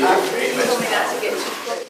You told me that to get to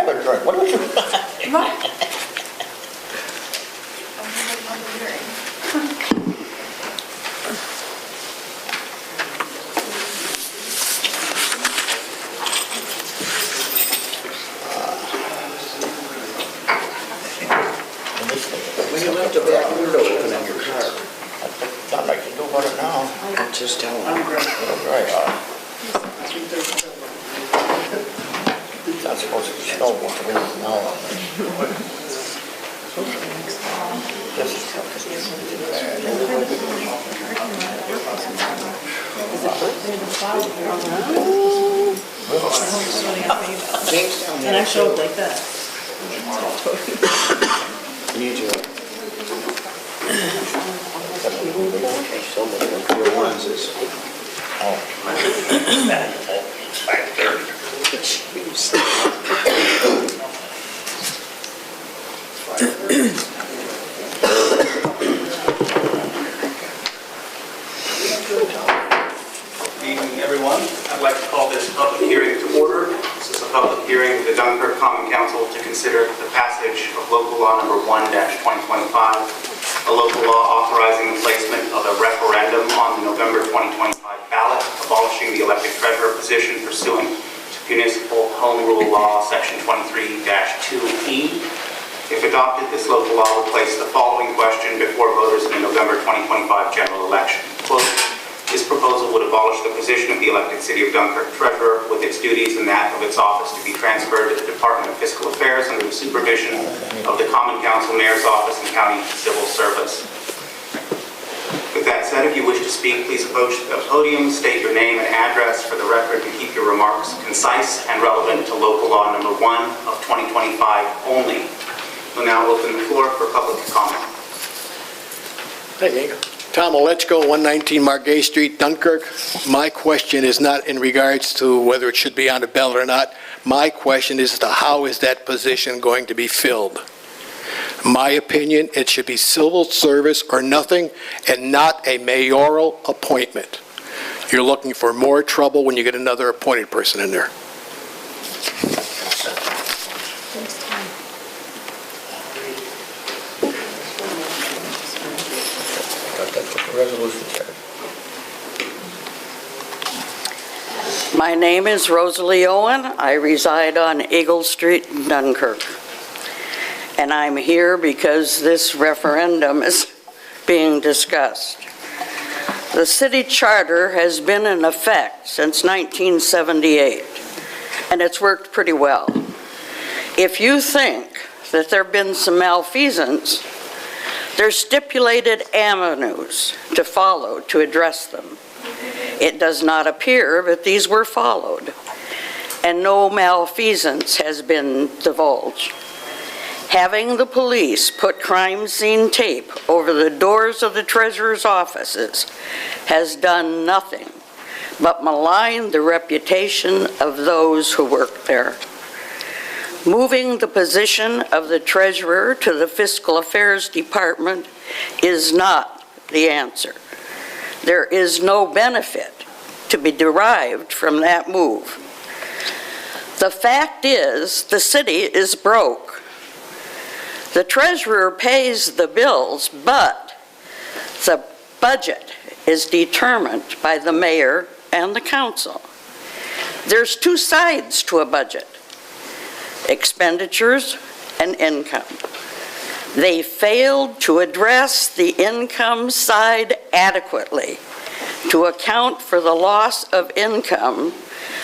have adjourned. What would you? Right. When you left the back window open in your car. Not like you do about it now. Just tell them. Right. It's not supposed to be snow once a week now. And I showed like that. Need you. So much your lenses. Good evening, everyone. I'd like to call this public hearing to order. This is a public hearing of the Dunkirk Common Council to consider the passage of local law number 1-2025, a local law authorizing the placement of a referendum on the November 2025 ballot, abolishing the elected treasurer position pursuant to municipal home rule law section 23-2E. If adopted, this local law will place the following question before voters in the November 2025 general election. Quote, this proposal would abolish the position of the elected City of Dunkirk treasurer with its duties and that of its office to be transferred to the Department of Fiscal Affairs under the supervision of the Common Council, Mayor's Office, and County Civil Service. With that said, if you wish to speak, please approach the podium, state your name and address for the record, and keep your remarks concise and relevant to local law number 1 of 2025 only. We'll now open the floor for public comment. Hey, Tom Olechko, 119 Margay Street, Dunkirk. My question is not in regards to whether it should be on the ballot or not. My question is to how is that position going to be filled? My opinion, it should be civil service or nothing and not a mayoral appointment. You're looking for more trouble when you get another appointed person in there. My name is Rosalie Owen. I reside on Eagle Street in Dunkirk. And I'm here because this referendum is being discussed. The city charter has been in effect since 1978, and it's worked pretty well. If you think that there have been some malfeasance, there's stipulated avenues to follow to address them. It does not appear that these were followed, and no malfeasance has been divulged. Having the police put crime scene tape over the doors of the treasurer's offices has done nothing but malign the reputation of those who work there. Moving the position of the treasurer to the Fiscal Affairs Department is not the answer. There is no benefit to be derived from that move. The fact is, the city is broke. The treasurer pays the bills, but the budget is determined by the mayor and the council. There's two sides to a budget: expenditures and income. They failed to address the income side adequately to account for the loss of income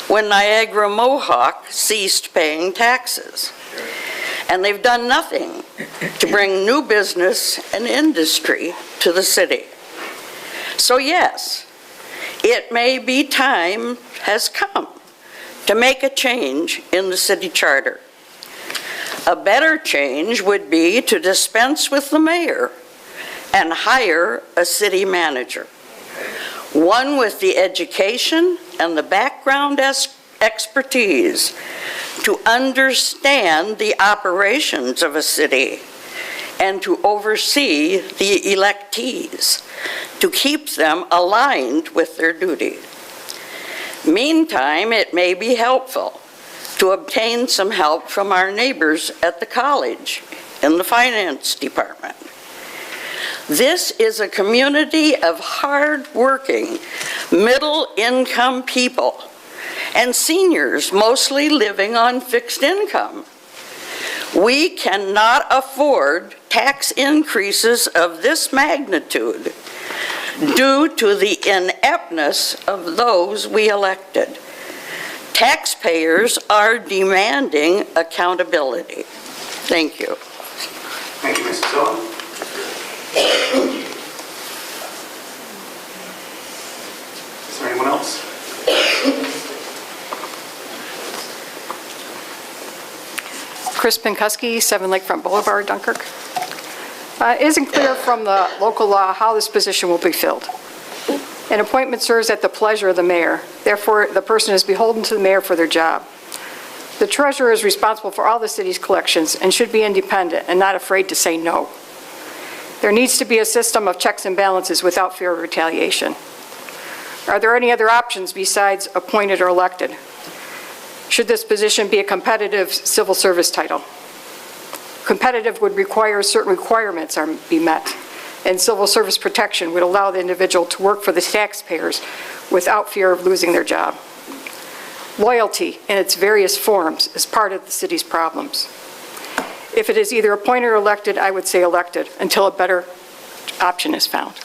when Niagara Mohawk ceased paying taxes. And they've done nothing to bring new business and industry to the city. So yes, it may be time has come to make a change in the city charter. A better change would be to dispense with the mayor and hire a city manager, one with the education and the background expertise to understand the operations of a city and to oversee the electees, to keep them aligned with their duty. Meantime, it may be helpful to obtain some help from our neighbors at the college in the finance department. This is a community of hard-working, middle-income people and seniors mostly living on fixed income. We cannot afford tax increases of this magnitude due to the ineptness of those we elected. Taxpayers are demanding accountability. Thank you. Thank you, Mrs. Owen. Is there anyone else? Chris Pinkuski, 7 Lakefront Boulevard, Dunkirk. It isn't clear from the local law how this position will be filled. An appointment serves at the pleasure of the mayor. Therefore, the person is beholden to the mayor for their job. The treasurer is responsible for all the city's collections and should be independent and not afraid to say no. There needs to be a system of checks and balances without fear of retaliation. Are there any other options besides appointed or elected? Should this position be a competitive civil service title? Competitive would require certain requirements be met, and civil service protection would allow the individual to work for the taxpayers without fear of losing their job. Loyalty in its various forms is part of the city's problems. If it is either appointed or elected, I would say elected until a better option is found.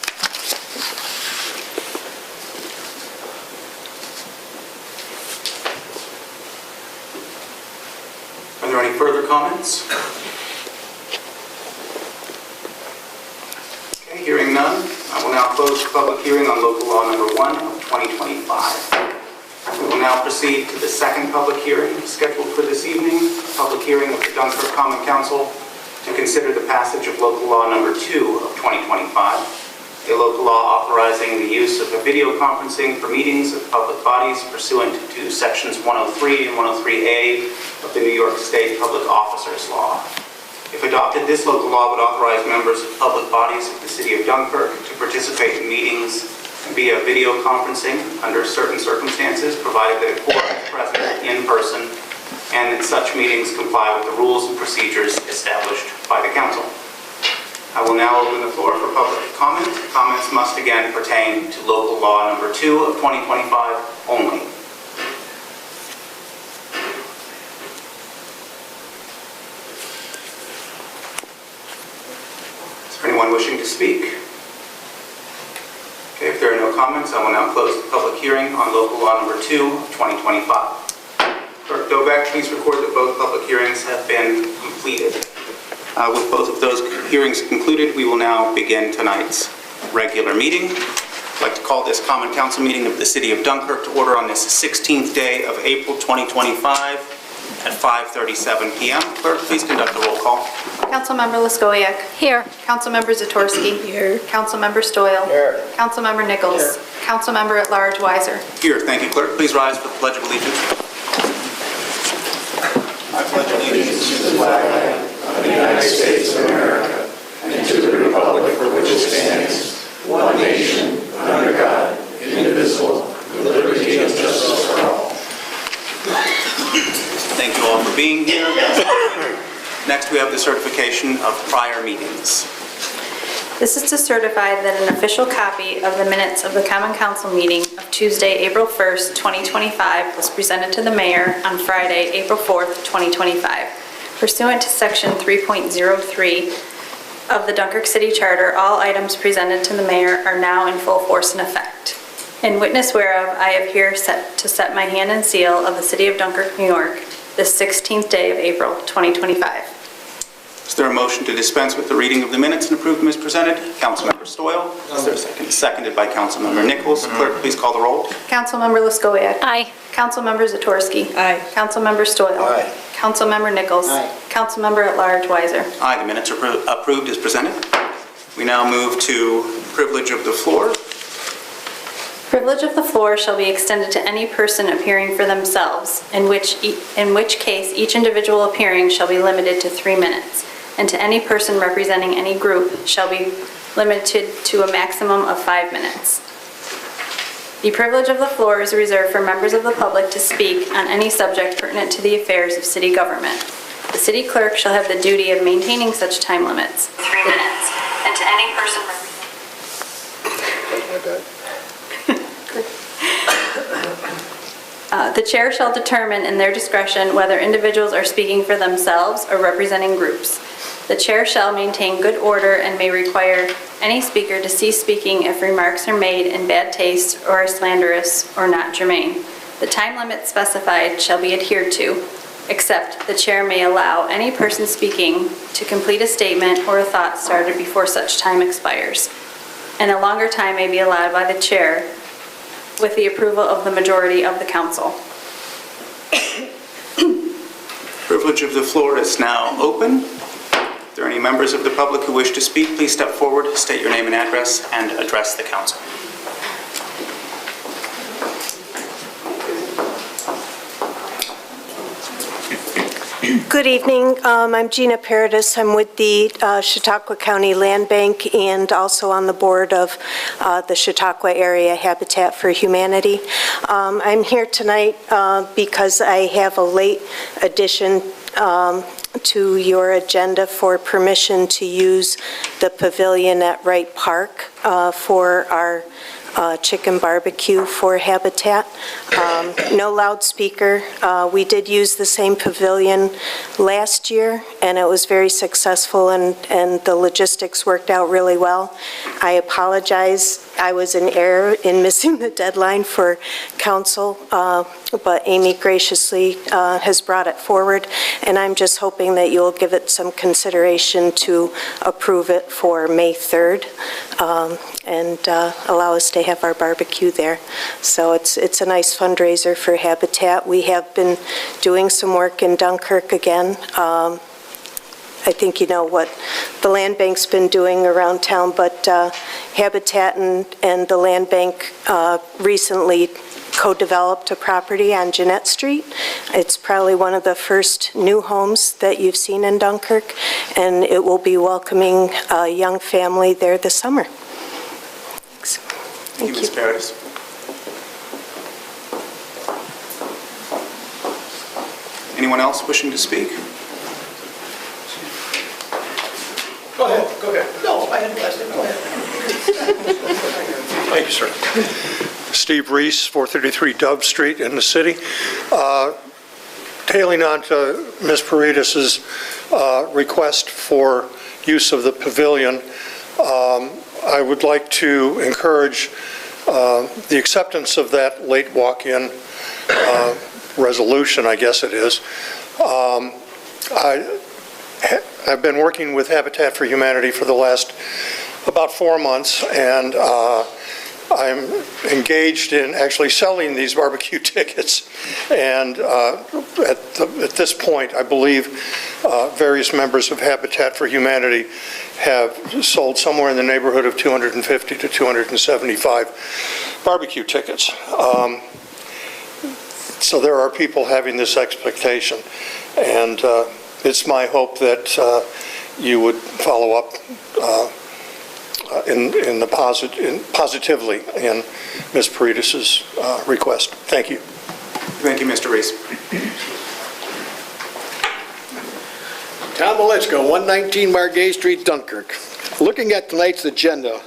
Are there any further comments? Okay, hearing none, I will now close the public hearing on local law number 1 of 2025. We will now proceed to the second public hearing scheduled for this evening, public hearing of the Dunkirk Common Council to consider the passage of local law number 2 of 2025, a local law authorizing the use of video conferencing for meetings of public bodies pursuant to sections 103 and 103A of the New York State Public Officers Law. If adopted, this local law would authorize members of public bodies of the city of Dunkirk to participate in meetings via video conferencing under certain circumstances, provided that a quorum is present in person and that such meetings comply with the rules and procedures established by the council. I will now open the floor for public comment. Comments must again pertain to local law number 2 of 2025 only. Is there anyone wishing to speak? Okay, if there are no comments, I will now close the public hearing on local law number 2 of 2025. Clerk Dobeck, please record that both public hearings have been completed. With both of those hearings concluded, we will now begin tonight's regular meeting. I'd like to call this Common Council meeting of the City of Dunkirk to order on this 16th day of April 2025 at 5:37 p.m. Clerk, please conduct the roll call. Councilmember Leskowiak. Here. Councilmember Zatorsky. Here. Councilmember Stoyl. Here. Councilmember Nichols. Here. Councilmember at Large Weiser. Here, thank you, Clerk. Please rise for the Pledge of Allegiance. I pledge allegiance to the flag of the United States of America and to the republic for which it stands, one nation, under God, indivisible, with liberty and justice for all. Thank you all for being here. Next, we have the certification of prior meetings. This is to certify that an official copy of the minutes of the Common Council meeting of Tuesday, April 1st, 2025 was presented to the mayor on Friday, April 4th, 2025. Pursuant to section 3.03 of the Dunkirk City Charter, all items presented to the mayor are now in full force and effect. In witness whereof, I have here set my hand and seal of the City of Dunkirk, New York, this 16th day of April, 2025. Is there a motion to dispense with the reading of the minutes and approve them as presented? Councilmember Stoyl. Is there a second? Seconded by Councilmember Nichols. Clerk, please call the roll. Councilmember Leskowiak. Aye. Councilmember Zatorsky. Aye. Councilmember Stoyl. Aye. Councilmember Nichols. Aye. Councilmember at Large Weiser. Aye, the minutes are approved as presented. We now move to privilege of the floor. Privilege of the floor shall be extended to any person appearing for themselves, in which case each individual appearing shall be limited to 3 minutes, and to any person representing any group shall be limited to a maximum of 5 minutes. The privilege of the floor is reserved for members of the public to speak on any subject pertinent to the affairs of city government. The city clerk shall have the duty of maintaining such time limits, 3 minutes, and to any person the chair shall determine in their discretion whether individuals are speaking for themselves or representing groups. The chair shall maintain good order and may require any speaker to cease speaking if remarks are made in bad taste or are slanderous or not germane. The time limit specified shall be adhered to, except the chair may allow any person speaking to complete a statement or a thought started before such time expires, and a longer time may be allowed by the chair with the approval of the majority of the council. Privilege of the floor is now open. If there are any members of the public who wish to speak, please step forward, state your name and address, and address the council. Good evening. I'm Gina Paradis. I'm with the Chautauqua County Land Bank and also on the board of the Chautauqua Area Habitat for Humanity. I'm here tonight because I have a late addition to your agenda for permission to use the pavilion at Wright Park for our chicken barbecue for Habitat. No loudspeaker. We did use the same pavilion last year, and it was very successful, and the logistics worked out really well. I apologize. I was in error in missing the deadline for council, but Amy graciously has brought it forward, and I'm just hoping that you'll give it some consideration to approve it for May 3rd and allow us to have our barbecue there. So it's a nice fundraiser for Habitat. We have been doing some work in Dunkirk again. I think you know what the land bank's been doing around town, but Habitat and the land bank recently co-developed a property on Jeanette Street. It's probably one of the first new homes that you've seen in Dunkirk, and it will be welcoming a young family there this summer. Thank you, Ms. Paradis. Anyone else wishing to speak? Go ahead. No, I had last name, go ahead. Thank you, sir. Steve Reese, 433 Dove Street in the city. Tailing on to Ms. Paradis's request for use of the pavilion, I would like to encourage the acceptance of that late walk-in resolution, I guess it is. I've been working with Habitat for Humanity for the last about 4 months, and I'm engaged in actually selling these barbecue tickets. And at this point, I believe various members of Habitat for Humanity have sold somewhere in the neighborhood of 250 to 275 barbecue tickets. So there are people having this expectation, and it's my hope that you would follow up positively in Ms. Paradis's request. Thank you. Thank you, Mr. Reese. Tom Malichko, 119 Margay Street, Dunkirk. Looking at tonight's agenda,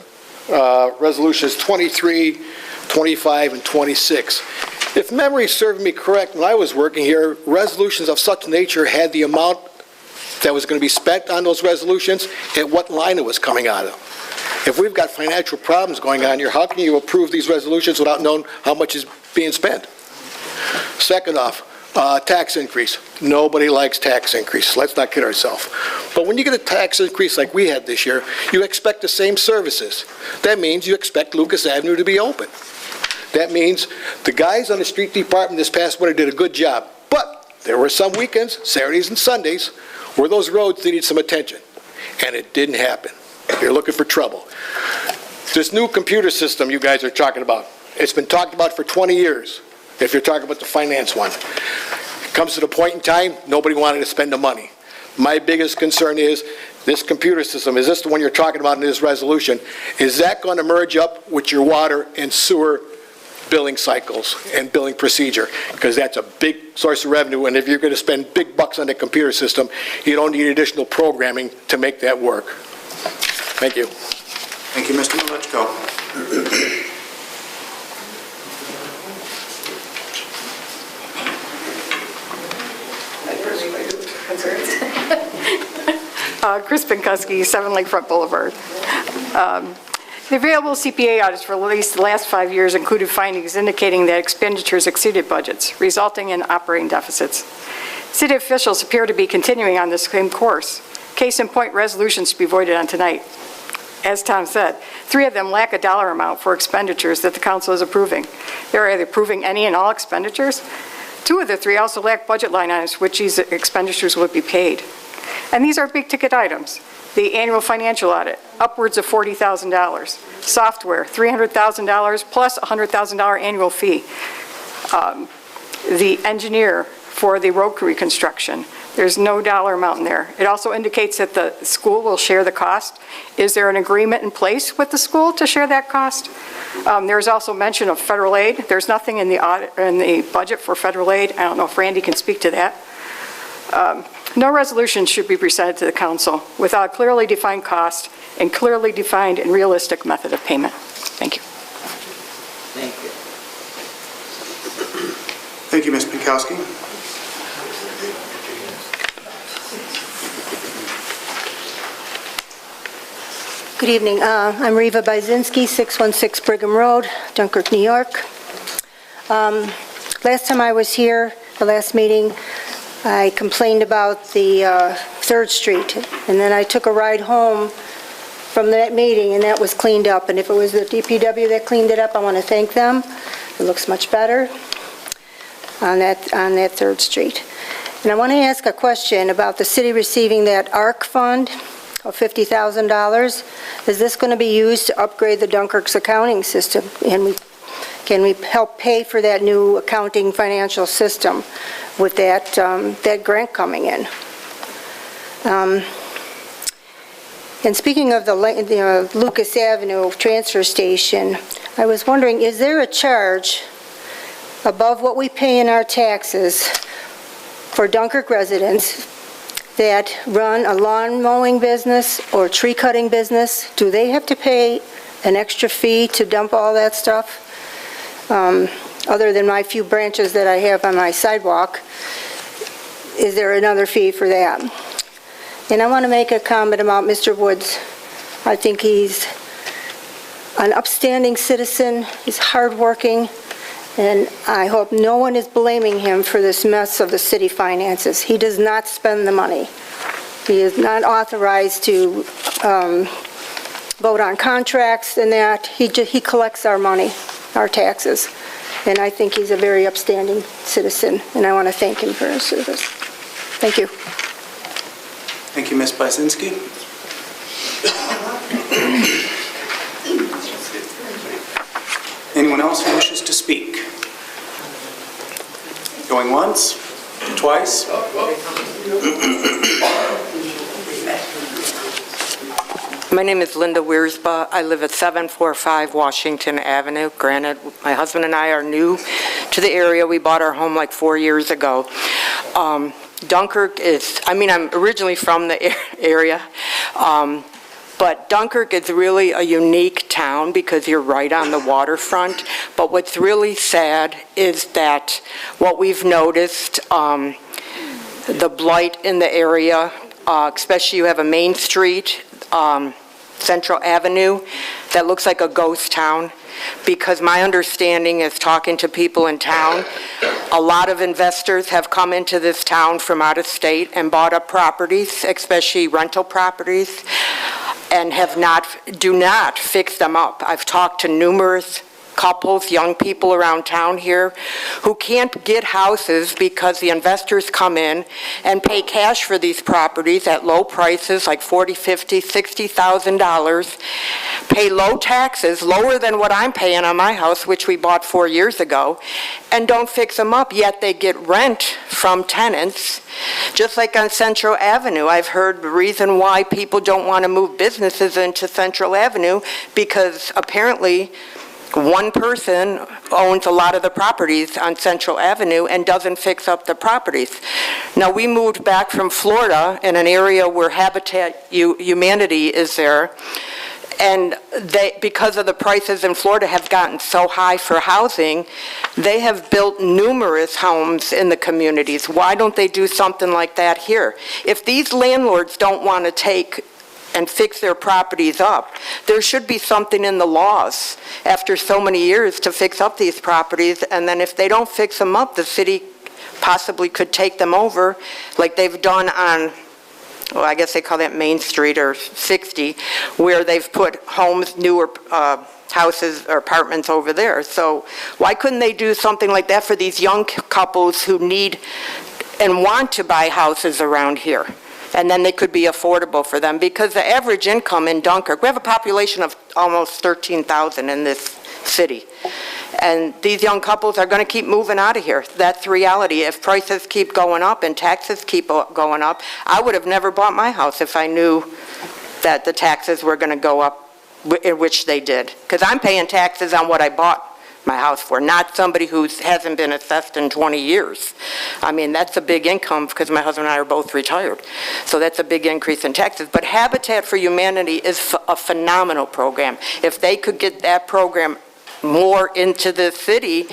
resolutions 23, 25, and 26. If memory served me correct, when I was working here, resolutions of such nature had the amount that was going to be spent on those resolutions and what line it was coming out of. If we've got financial problems going on here, how can you approve these resolutions without knowing how much is being spent? Second off, tax increase. Nobody likes tax increase. Let's not kid ourselves. But when you get a tax increase like we had this year, you expect the same services. That means you expect Lucas Avenue to be open. That means the guys on the street department this past winter did a good job. But there were some weekends, Saturdays and Sundays, where those roads needed some attention. And it didn't happen. You're looking for trouble. This new computer system you guys are talking about, it's been talked about for 20 years, if you're talking about the finance one. It comes to the point in time, nobody wanted to spend the money. My biggest concern is, this computer system, is this the one you're talking about in this resolution? Is that going to merge up with your water and sewer billing cycles and billing procedure, because that's a big source of revenue, and if you're going to spend big bucks on the computer system, you don't need additional programming to make that work. Thank you. Thank you, Mr. Malichko. Chris Pinkuski, 7 Lakefront Boulevard. The available CPA audits for at least the last 5 years included findings indicating that expenditures exceeded budgets, resulting in operating deficits. City officials appear to be continuing on this same course. Case in point, resolutions to be voided on tonight. As Tom said, 3 of them lack a dollar amount for expenditures that the council is approving. They're either approving any and all expenditures. 2 of the 3 also lack budget line items which these expenditures would be paid. And these are big ticket items. The annual financial audit, upwards of $40,000. Software, $300,000 plus a $100,000 annual fee. The engineer for the road reconstruction, there's no dollar amount in there. It also indicates that the school will share the cost. Is there an agreement in place with the school to share that cost? There's also mention of federal aid. There's nothing in the audit, in the budget for federal aid. I don't know if Randy can speak to that. No resolution should be presented to the council without a clearly defined cost and clearly defined and realistic method of payment. Thank you. Thank you. Thank you, Ms. Pinkowski. Good evening. I'm Reva Byzinski, 616 Brigham Road, Dunkirk, New York. Last time I was here, the last meeting, I complained about the 3rd Street, and then I took a ride home from that meeting, and that was cleaned up. And if it was the DPW that cleaned it up, I want to thank them. It looks much better on that 3rd Street. And I want to ask a question about the city receiving that ARC fund of $50,000. Is this going to be used to upgrade the Dunkirk's accounting system? And can we help pay for that new accounting financial system with that grant coming in? And speaking of the Lucas Avenue transfer station, I was wondering, is there a charge above what we pay in our taxes for Dunkirk residents that run a lawn mowing business or tree cutting business? Do they have to pay an extra fee to dump all that stuff? Other than my few branches that I have on my sidewalk, is there another fee for that? And I want to make a comment about Mr. Woods. I think he's an upstanding citizen, he's hardworking, and I hope no one is blaming him for this mess of the city finances. He does not spend the money. He is not authorized to vote on contracts and that. He collects our money, our taxes. And I think he's a very upstanding citizen, and I want to thank him for his service. Thank you. Thank you, Ms. Byzinski. Anyone else who wishes to speak? Going once, twice? My name is Linda Wiersba. I live at 745 Washington Avenue. Granted, my husband and I are new to the area. We bought our home like 4 years ago. Dunkirk is, I'm originally from the area, but Dunkirk is really a unique town because you're right on the waterfront. But what's really sad is that what we've noticed, the blight in the area, especially you have a main street, Central Avenue, that looks like a ghost town. Because my understanding is, talking to people in town, a lot of investors have come into this town from out of state and bought up properties, especially rental properties, and do not fix them up. I've talked to numerous couples, young people around town here who can't get houses because the investors come in and pay cash for these properties at low prices, like $40,000, $50,000, $60,000, pay low taxes, lower than what I'm paying on my house, which we bought 4 years ago, and don't fix them up, yet they get rent from tenants. Just like on Central Avenue, I've heard the reason why people don't want to move businesses into Central Avenue because apparently One person owns a lot of the properties on Central Avenue and doesn't fix up the properties. Now, we moved back from Florida in an area where Habitat Humanity is there, and because of the prices in Florida have gotten so high for housing, they have built numerous homes in the communities. Why don't they do something like that here? If these landlords don't want to take and fix their properties up, there should be something in the laws after so many years to fix up these properties, and then if they don't fix them up, the city possibly could take them over like they've done on, well, I guess they call that Main Street or 60, where they've put homes, newer houses or apartments over there. So why couldn't they do something like that for these young couples who need and want to buy houses around here? And then they could be affordable for them, because the average income in Dunkirk, we have a population of almost 13,000 in this city. And these young couples are going to keep moving out of here. That's reality. If prices keep going up and taxes keep going up, I would have never bought my house if I knew that the taxes were going to go up, in which they did. Because I'm paying taxes on what I bought my house for, not somebody who hasn't been assessed in 20 years. I mean, that's a big income, because my husband and I are both retired. So that's a big increase in taxes. But Habitat for Humanity is a phenomenal program. If they could get that program more into the city,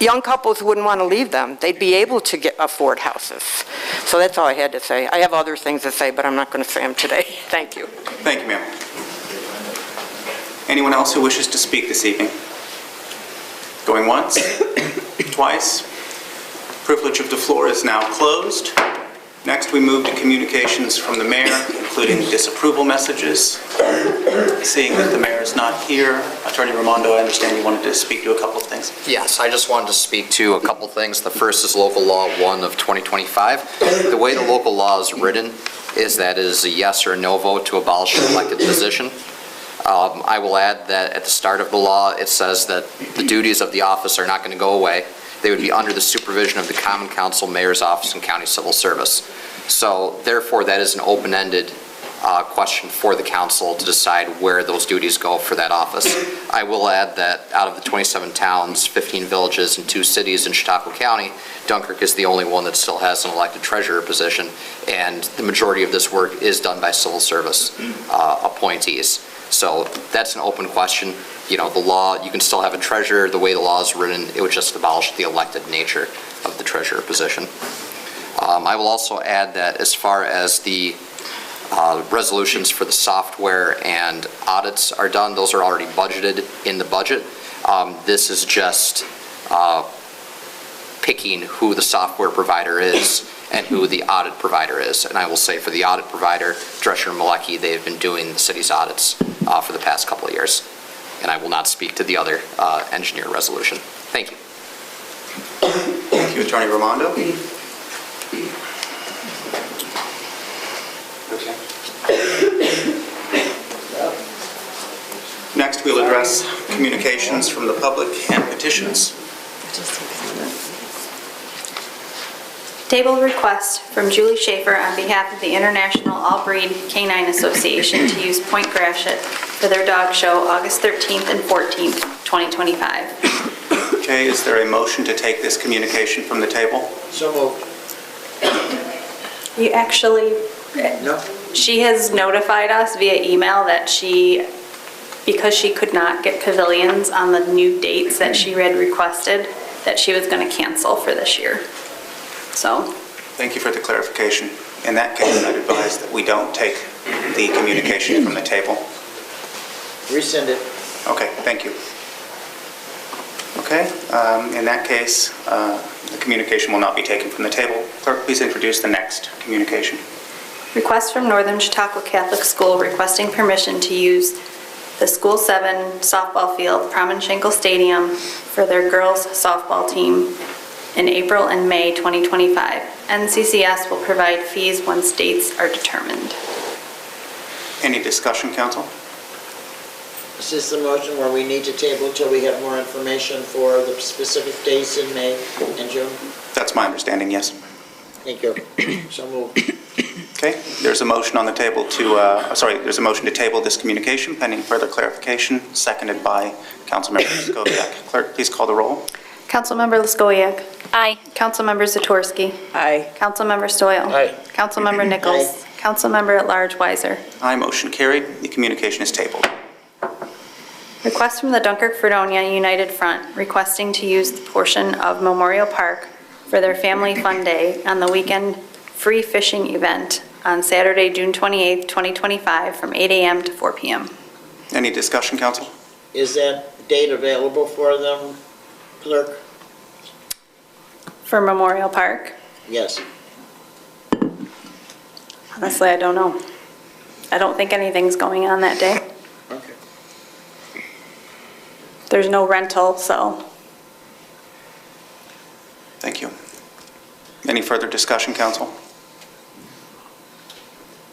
young couples wouldn't want to leave them. They'd be able to afford houses. So that's all I had to say. I have other things to say, but I'm not going to say them today. Thank you. Thank you, ma'am. Anyone else who wishes to speak this evening? Going once, twice. Privilege of the floor is now closed. Next, we move to communications from the mayor, including disapproval messages. Seeing that the mayor is not here, Attorney Raimondo, I understand you wanted to speak to a couple of things. Yes, I just wanted to speak to a couple things. The first is Local Law 1 of 2025. The way the local law is written is that it is a yes or a no vote to abolish an elected position. I will add that at the start of the law, it says that the duties of the office are not going to go away. They would be under the supervision of the Common Council, Mayor's Office, and County Civil Service. So therefore, that is an open-ended question for the council to decide where those duties go for that office. I will add that out of the 27 towns, 15 villages, and 2 cities in Chautauqua County, Dunkirk is the only one that still has an elected treasurer position, and the majority of this work is done by civil service appointees. So that's an open question. You know, the law, you can still have a treasurer. The way the law is written, it would just abolish the elected nature of the treasurer position. I will also add that as far as the resolutions for the software and audits are done, those are already budgeted in the budget. This is just picking who the software provider is and who the audit provider is. And I will say for the audit provider, Drescher and Malecki, they've been doing the city's audits for the past couple of years. And I will not speak to the other engineer resolution. Thank you. Thank you, Attorney Raimondo. Next, we'll address communications from the public and petitions. Table request from Julie Schaefer on behalf of the International All-Breed Canine Association to use Point Gratiot for their dog show August 13th and 14th, 2025. Okay, is there a motion to take this communication from the table? So moved. You actually, No? she has notified us via email that because she could not get pavilions on the new dates that she had requested, that she was going to cancel for this year. So. Thank you for the clarification. In that case, I'd advise that we don't take the communication from the table. Rescind it. Okay, thank you. Okay, in that case, the communication will not be taken from the table. Clerk, please introduce the next communication. Request from Northern Chautauqua Catholic School requesting permission to use the School 7 softball field, Prom and Schenkel Stadium, for their girls softball team in April and May 2025. NCCS will provide fees once dates are determined. Any discussion, council? Is this the motion where we need to table till we have more information for the specific dates in May and June? That's my understanding, yes. Thank you. So moved. Okay, there's a motion on the table to, there's a motion to table this communication pending further clarification, seconded by Councilmember Luskowiak. Clerk, please call the roll. Councilmember Luskowiak. Aye. Councilmember Zatorsky. Aye. Councilmember Stoyl. Aye. Councilmember Nichols. Councilmember at Large Weiser. Aye, motion carried. The communication is tabled. Request from the Dunkirk-Fredonia United Front requesting to use the portion of Memorial Park for their Family Fun Day on the weekend free fishing event on Saturday, June 28, 2025, from 8 a.m. to 4 p.m. Any discussion, council? Is that date available for them, clerk? For Memorial Park? Yes. Honestly, I don't know. I don't think anything's going on that day. Okay. There's no rental, so. Thank you. Any further discussion, council?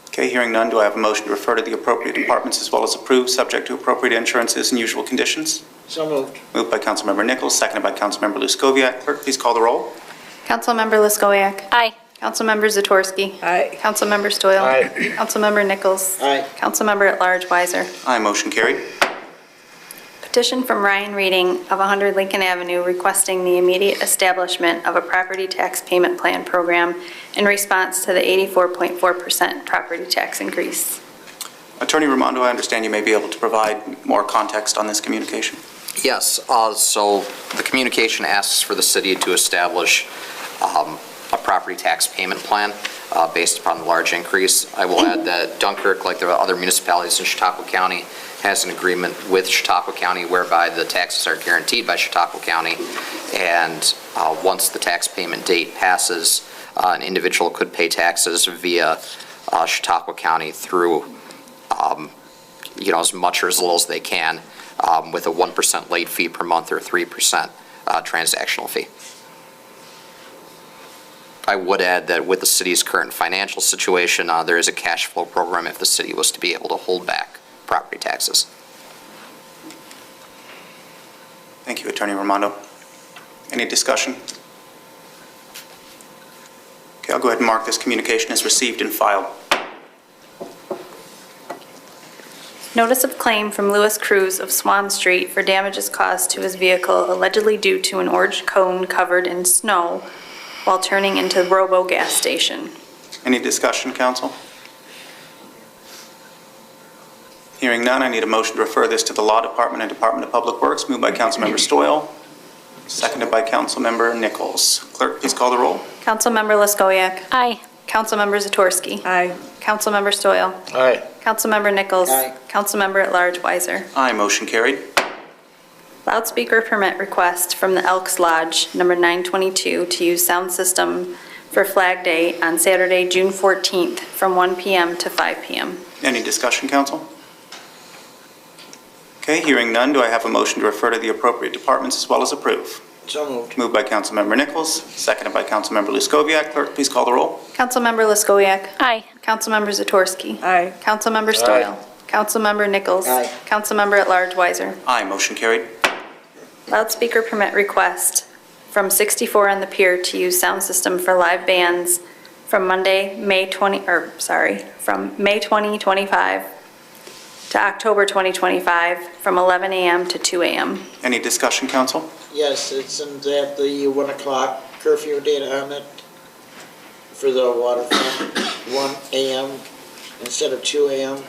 Okay, hearing none, do I have a motion to refer to the appropriate departments as well as approve, subject to appropriate insurances and usual conditions? So moved. Moved by Councilmember Nichols, seconded by Councilmember Luskowiak. Clerk, please call the roll. Councilmember Luskowiak. Aye. Councilmember Zatorsky. Aye. Councilmember Stoyl. Aye. Councilmember Nichols. Aye. Councilmember at Large Weiser. Aye, motion carried. Petition from Ryan Reading of 100 Lincoln Avenue requesting the immediate establishment of a property tax payment plan program in response to the 84.4% property tax increase. Attorney Raimondo, I understand you may be able to provide more context on this communication. Yes, so the communication asks for the city to establish a property tax payment plan based upon the large increase. I will add that Dunkirk, like the other municipalities in Chautauqua County, has an agreement with Chautauqua County whereby the taxes are guaranteed by Chautauqua County, and once the tax payment date passes, an individual could pay taxes via Chautauqua County through as much or as little as they can, with a 1% late fee per month or 3% transactional fee. I would add that with the city's current financial situation, there is a cash flow program if the city was to be able to hold back property taxes. Thank you, Attorney Raimondo. Any discussion? Okay, I'll go ahead and mark this communication as received and filed. Notice of claim from Louis Cruz of Swan Street for damages caused to his vehicle allegedly due to an orange cone covered in snow while turning into Robo gas station. Any discussion, council? Hearing none, I need a motion to refer this to the Law Department and Department of Public Works. Moved by Councilmember Stoyl, seconded by Councilmember Nichols. Clerk, please call the roll. Councilmember Luskowiak. Aye. Councilmember Zatorsky. Aye. Councilmember Stoyl. Aye. Councilmember Nichols. Aye. Councilmember at Large Weiser. Aye, motion carried. Loudspeaker permit request from the Elks Lodge, number 922, to use sound system for Flag Day on Saturday, June 14th, from 1 p.m. to 5 p.m. Any discussion, council? Okay, hearing none, do I have a motion to refer to the appropriate departments as well as approve? So moved. Moved by Councilmember Nichols, seconded by Councilmember Luskowiak. Clerk, please call the roll. Councilmember Luskowiak. Aye. Councilmember Zatorsky. Aye. Councilmember Stoyl. Councilmember Nichols. Aye. Councilmember at Large Weiser. Aye, motion carried. Loudspeaker permit request from 64 on the Pier to use sound system for live bands from from May 2025 to October 2025 from 11 a.m. to 2 a.m. Any discussion, council? Yes, isn't that the 1 o'clock curfew date on it for the waterfront, 1 a.m. instead of 2 a.m.?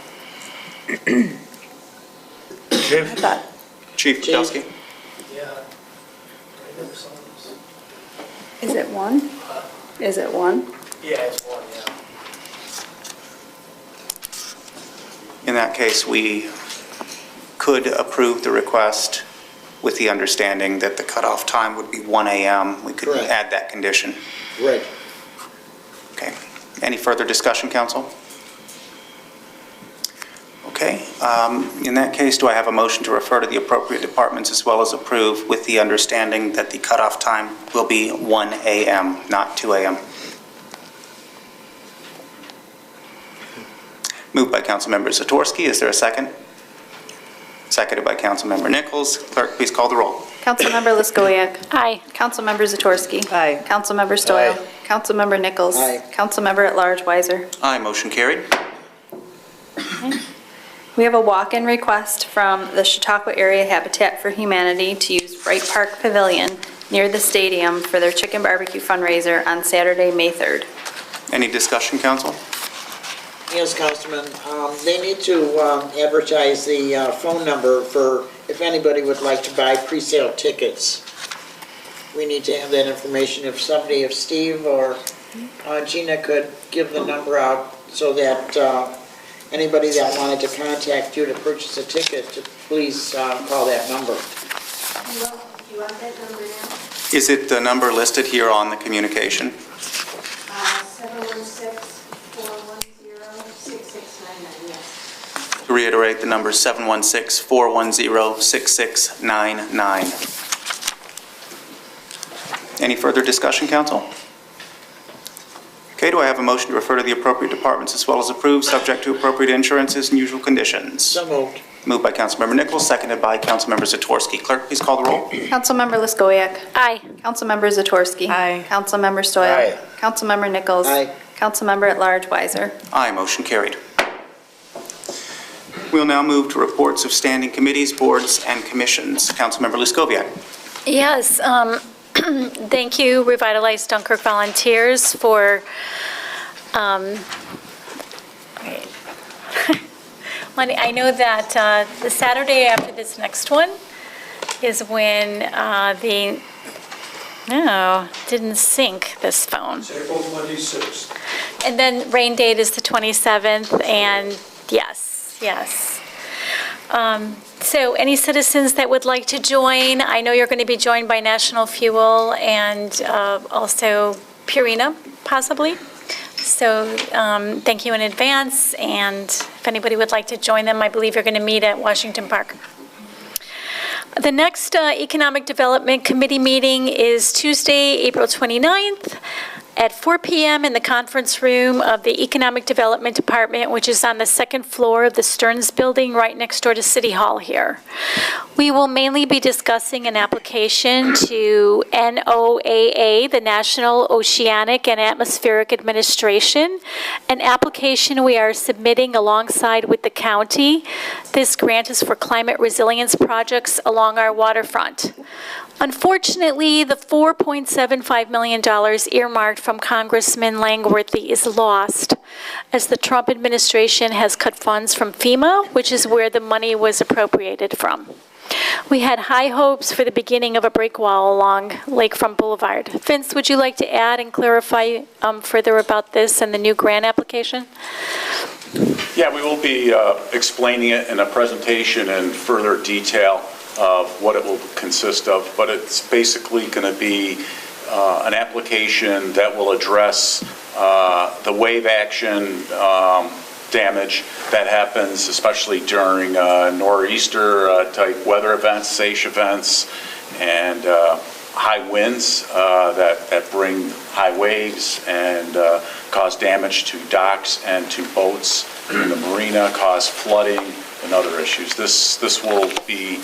Chief? Chief Podolsky? Is it 1? Is it 1? Yeah, it's 1, yeah. In that case, we could approve the request with the understanding that the cutoff time would be 1 a.m. We could Correct. add that condition. Right. Okay. Any further discussion, council? Okay. In that case, do I have a motion to refer to the appropriate departments as well as approve with the understanding that the cutoff time will be 1 a.m., not 2 a.m.? Moved by Councilmember Zatorsky. Is there a second? Seconded by Councilmember Nichols. Clerk, please call the roll. Councilmember Liskowiak. Aye. Councilmember Zatorsky. Aye. Councilmember Stoyl. Aye. Councilmember Nichols. Aye. Councilmember at Large Weiser. Aye, motion carried. We have a walk-in request from the Chautauqua Area Habitat for Humanity to use Wright Park Pavilion near the stadium for their chicken barbecue fundraiser on Saturday, May 3rd. Any discussion, council? Yes, Councilman, they need to advertise the phone number for if anybody would like to buy pre-sale tickets. We need to have that information. If Steve or Gina could give the number out so that anybody that wanted to contact you to purchase a ticket, to please call that number. Do you want that number now? Is it the number listed here on the communication? 716-410-6699, yes. To reiterate, the number is 716-410-6699. Any further discussion, council? Okay, do I have a motion to refer to the appropriate departments as well as approve, subject to appropriate insurances and usual conditions? So moved. Moved by Councilmember Nichols, seconded by Councilmember Zatorsky. Clerk, please call the roll. Councilmember Liskowiak. Aye. Councilmember Zatorsky. Aye. Councilmember Stoyl. Aye. Councilmember Nichols. Aye. Councilmember at Large Weiser. Aye, motion carried. We'll now move to reports of standing committees, boards, and commissions. Councilmember Liskowiak. Yes, thank you, Revitalize Dunkirk volunteers for, wait. I know that the Saturday after this next one is when didn't sync this phone. It's April 26th. And then rain date is the 27th, and yes. So any citizens that would like to join, I know you're going to be joined by National Fuel and also Purina, possibly. So thank you in advance, and if anybody would like to join them, I believe you're going to meet at Washington Park. The next Economic Development Committee meeting is Tuesday, April 29th at 4 p.m. in the conference room of the Economic Development Department, which is on the second floor of the Stearns Building right next door to City Hall here. We will mainly be discussing an application to NOAA, the National Oceanic and Atmospheric Administration, an application we are submitting alongside with the county. This grant is for climate resilience projects along our waterfront. Unfortunately, the $4.75 million earmarked from Congressman Langworthy is lost, as the Trump administration has cut funds from FEMA, which is where the money was appropriated from. We had high hopes for the beginning of a break wall along Lakefront Boulevard. Vince, would you like to add and clarify further about this and the new grant application? Yeah, we will be explaining it in a presentation in further detail of what it will consist of, but it's basically going to be an application that will address the wave action damage that happens, especially during nor'easter type weather events, SAISH events, and high winds that bring high waves and cause damage to docks and to boats in the marina, cause flooding and other issues. This will be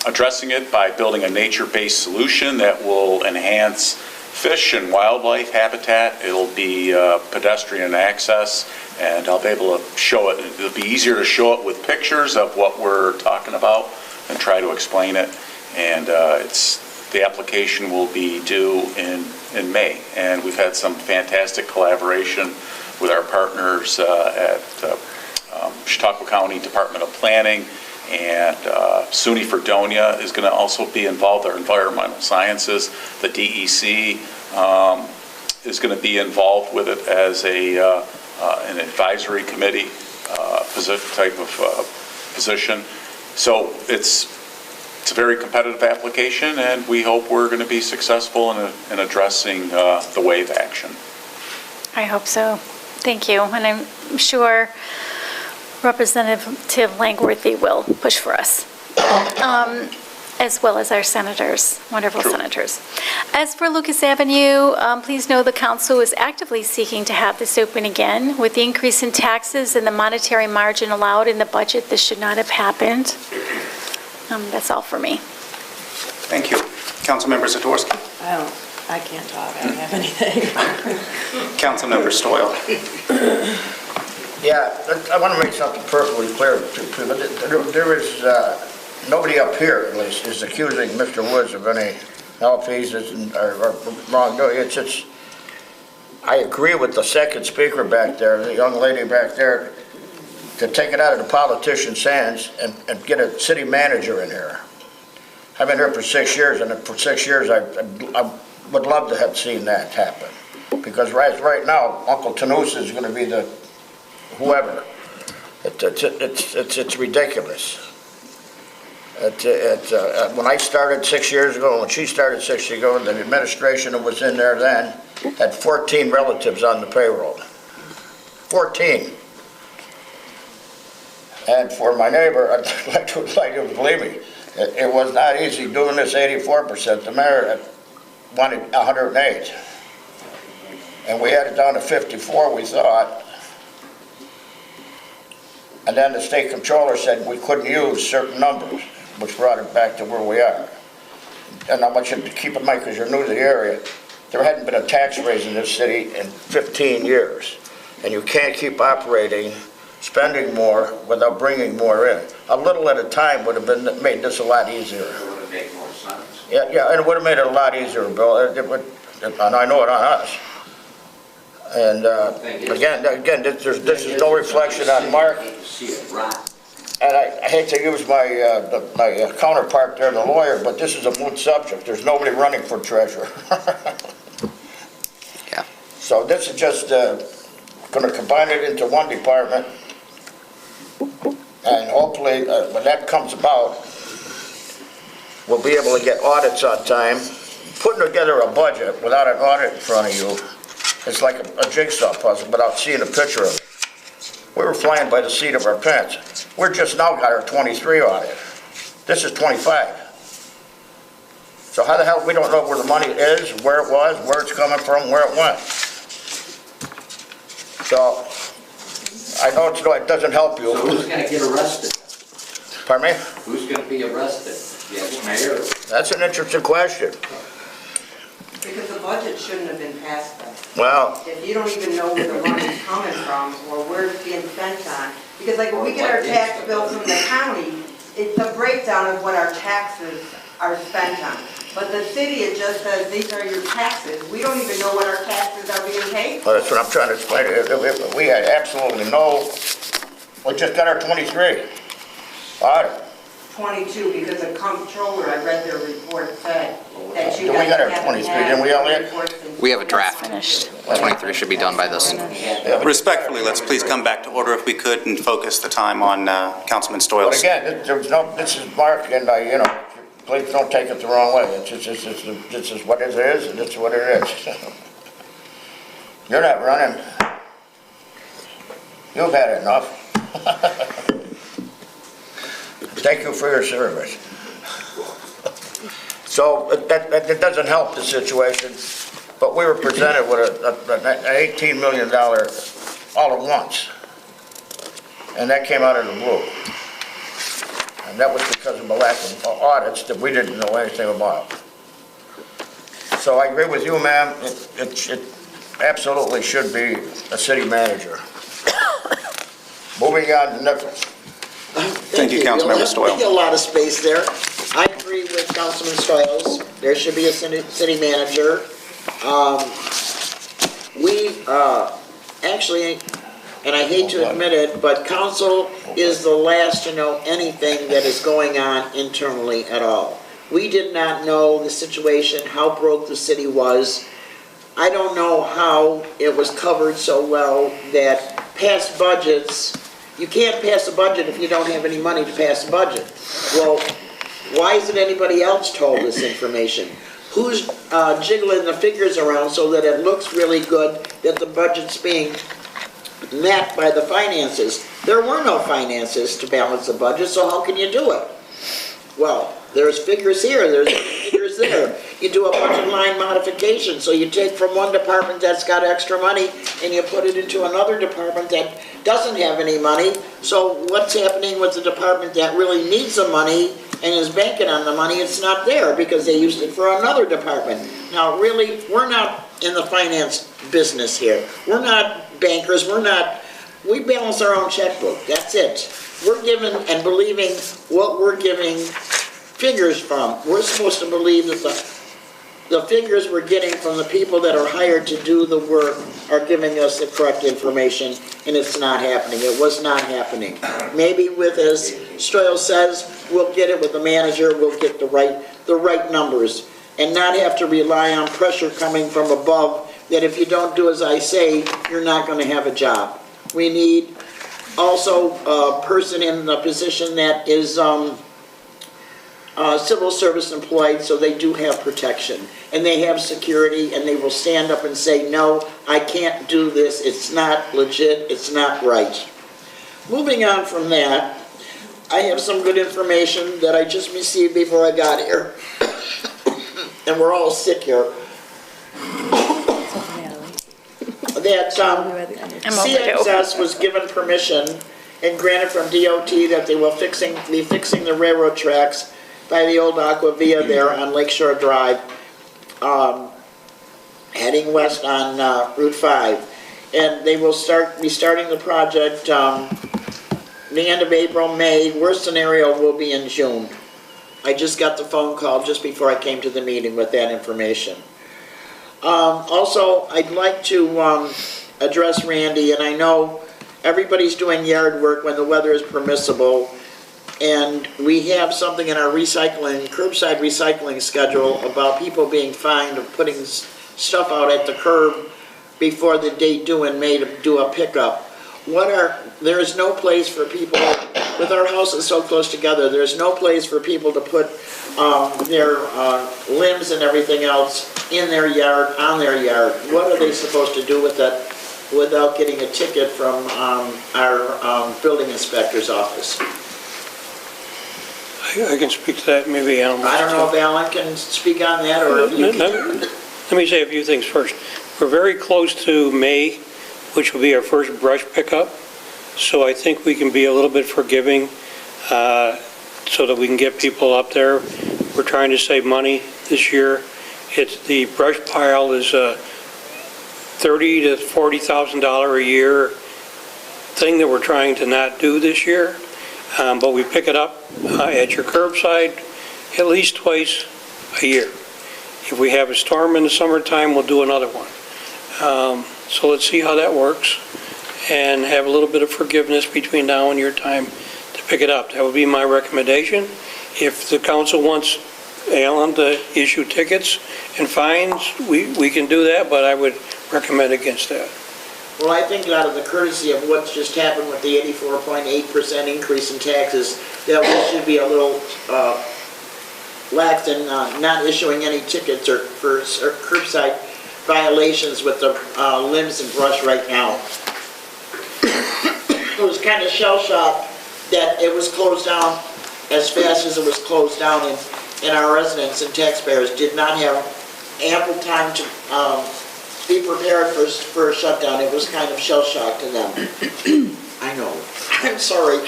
addressing it by building a nature-based solution that will enhance fish and wildlife habitat. It'll be pedestrian access, and I'll be able to show it. It'll be easier to show it with pictures of what we're talking about and try to explain it. And the application will be due in May, and we've had some fantastic collaboration with our partners at Chautauqua County Department of Planning, and SUNY Fredonia is going to also be involved, our environmental sciences. The DEC is going to be involved with it as an advisory committee type of position. So it's a very competitive application, and we hope we're going to be successful in addressing the wave action. I hope so. Thank you. And I'm sure Representative Langworthy will push for us, as well as our senators, wonderful senators. As for Lucas Avenue, please know the council is actively seeking to have this open again. With the increase in taxes and the monetary margin allowed in the budget, this should not have happened. That's all for me. Thank you. Councilmember Zatorsky. I can't talk, I don't have anything. Councilmember Stoyl. Yeah, I want to make something perfectly clear to people. There is, nobody up here, at least, is accusing Mr. Woods of any malfeasance or wrongdoing. I agree with the second speaker back there, the young lady back there, to take it out of the politician's hands and get a city manager in here. I've been here for 6 years, and for 6 years I would love to have seen that happen. Because right now, Uncle Tanous is going to be the whoever. It's ridiculous. When I started 6 years ago, when she started 6 years ago, the administration that was in there then had 14 relatives on the payroll. 14. And for my neighbor, I'd like you to believe me, it was not easy doing this 84%. The mayor wanted 108. And we had it down to 54, we thought. And then the state controller said we couldn't use certain numbers, which brought it back to where we are. And I want you to keep in mind, because you're new to the area, there hadn't been a tax raise in this city in 15 years. And you can't keep operating, spending more without bringing more in. A little at a time would have made this a lot easier. It would have made more sense. Yeah, and it would have made it a lot easier, Bill. And I know it on us. And again, this is no reflection on Mark. And I hate to use my counterpart there, the lawyer, but this is a moot subject. There's nobody running for treasurer. Yeah. So this is just going to combine it into one department. And hopefully, when that comes about, we'll be able to get audits on time. Putting together a budget without an audit in front of you, it's like a jigsaw puzzle without seeing a picture of it. We were flying by the seat of our pants. We're just now got our 23 audit. This is 25. So how the hell, we don't know where the money is, where it was, where it's coming from, where it went. So, I know it doesn't help you. So who's going to get arrested? Pardon me? Who's going to be arrested? The ex-mayor? That's an interesting question. Because the budget shouldn't have been passed then. Well, If you don't even know where the money's coming from or where it's being spent on. Because like when we get our tax bill from the county, it's a breakdown of what our taxes are spent on. But the city, it just says, these are your taxes. We don't even know what our taxes are being paid for. well, that's what I'm trying to explain. We had absolutely no, we just got our 23 audit. 22, because the comptroller, I read their report, said that you We guys got our haven't 23, had didn't we, Elliot? reports since We have a draft. Finished. 23 should be done by this. Respectfully, let's please come back to order if we could and focus the time on Councilman But Stoyl. again, this is Mark, and please don't take it the wrong way. This is what it is, and this is what it is. You're not running. You've had enough. Thank you for your service. So that doesn't help the situation, but we were presented with an $18 million all at once, and that came out of the blue. And that was because of a lack of audits that we didn't know anything about. So I agree with you, ma'am. It absolutely should be a city manager. Moving on to Nichols. Thank you, Councilmember Stoyl. We get a lot of space there. I agree with Councilman Stoyl. There should be a city manager. Actually, and I hate to admit it, but council is the last to know anything that is going on internally at all. We did not know the situation, how broke the city was. I don't know how it was covered so well that past budgets, you can't pass a budget if you don't have any money to pass a budget. Well, why isn't anybody else told this information? Who's jiggling the figures around so that it looks really good that the budget's being met by the finances? There were no finances to balance the budget, so how can you do it? Well, there's figures here, there's figures there. You do a budget line modification, so you take from one department that's got extra money and you put it into another department that doesn't have any money. So what's happening with the department that really needs the money and is banking on the money, it's not there because they used it for another department. Now, really, we're not in the finance business here. We're not bankers, we balance our own checkbook, that's it. We're given and believing what we're giving figures from. We're supposed to believe that the figures we're getting from the people that are hired to do the work are giving us the correct information, and it's not happening. It was not happening. Maybe with, as Stoyles says, we'll get it with the manager, we'll get the right numbers, and not have to rely on pressure coming from above that if you don't do as I say, you're not going to have a job. We need also a person in the position that is civil service employed, so they do have protection. And they have security, and they will stand up and say, no, I can't do this, it's not legit, it's not right. Moving on from that, I have some good information that I just received before I got here. And we're all sick here. That CXS was given permission and granted from DOT that they will be fixing the railroad tracks by the old Aqua Via there on Lakeshore Drive, heading west on Route 5. And they will be starting the project the end of April, May. Worst scenario will be in June. I just got the phone call just before I came to the meeting with that information. Also, I'd like to address Randy, and I know everybody's doing yard work when the weather is permissible, and we have something in our curbside recycling schedule about people being fined of putting stuff out at the curb before the date due in May to do a pickup. There is no place for people, with our houses so close together, there's no place for people to put their limbs and everything else in their yard, on their yard. What are they supposed to do with that without getting a ticket from our building inspector's office? I can speak to that, maybe Alan. I don't know if Alan can speak on that, or if you can. Let me say a few things first. We're very close to May, which will be our first brush pickup, so I think we can be a little bit forgiving so that we can get people up there. We're trying to save money this year. The brush pile is a $30,000 to $40,000 a year thing that we're trying to not do this year, but we pick it up at your curbside at least twice a year. If we have a storm in the summertime, we'll do another one. So let's see how that works and have a little bit of forgiveness between now and your time to pick it up. That would be my recommendation. If the council wants Alan to issue tickets and fines, we can do that, but I would recommend against that. Well, I think out of the courtesy of what's just happened with the 84.8% increase in taxes, that we should be a little lax in not issuing any tickets or for curbside violations with the limbs and brush right now. It was kind of shell-shocked that it was closed down as fast as it was closed down, and our residents and taxpayers did not have ample time to be prepared for a shutdown. It was kind of shell-shock to them. I know. I'm sorry.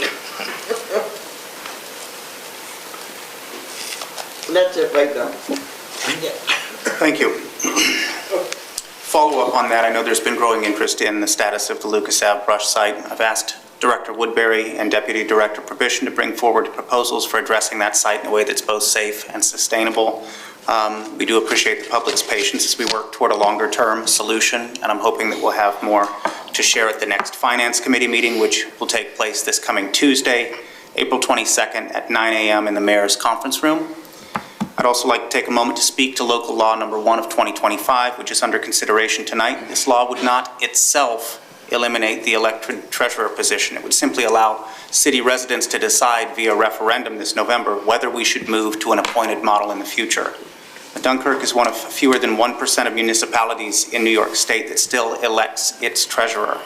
That's it right now. Thank you. Follow up on that, I know there's been growing interest in the status of the Lucas Ave brush site. I've asked Director Woodbury and Deputy Director Probition to bring forward proposals for addressing that site in a way that's both safe and sustainable. We do appreciate the public's patience as we work toward a longer-term solution, and I'm hoping that we'll have more to share at the next Finance Committee meeting, which will take place this coming Tuesday, April 22nd at 9 a.m. in the Mayor's Conference Room. I'd also like to take a moment to speak to Local Law Number 1 of 2025, which is under consideration tonight. This law would not itself eliminate the elected treasurer position. It would simply allow city residents to decide via referendum this November whether we should move to an appointed model in the future. Dunkirk is one of fewer than 1% of municipalities in New York State that still elects its treasurer.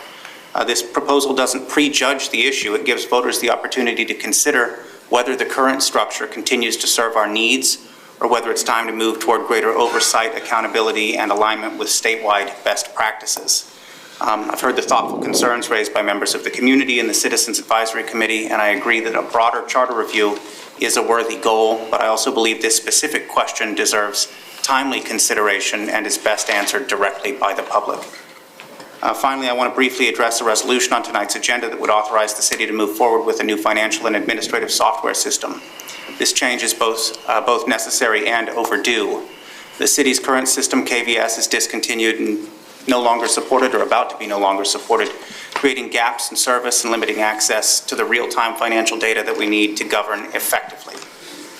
This proposal doesn't prejudge the issue. It gives voters the opportunity to consider whether the current structure continues to serve our needs or whether it's time to move toward greater oversight, accountability, and alignment with statewide best practices. I've heard the thoughtful concerns raised by members of the community and the Citizens Advisory Committee, and I agree that a broader charter review is a worthy goal, but I also believe this specific question deserves timely consideration and is best answered directly by the public. Finally, I want to briefly address a resolution on tonight's agenda that would authorize the city to move forward with a new financial and administrative software system. This change is both necessary and overdue. The city's current system, KVS, is discontinued and no longer supported or about to be no longer supported, creating gaps in service and limiting access to the real-time financial data that we need to govern effectively.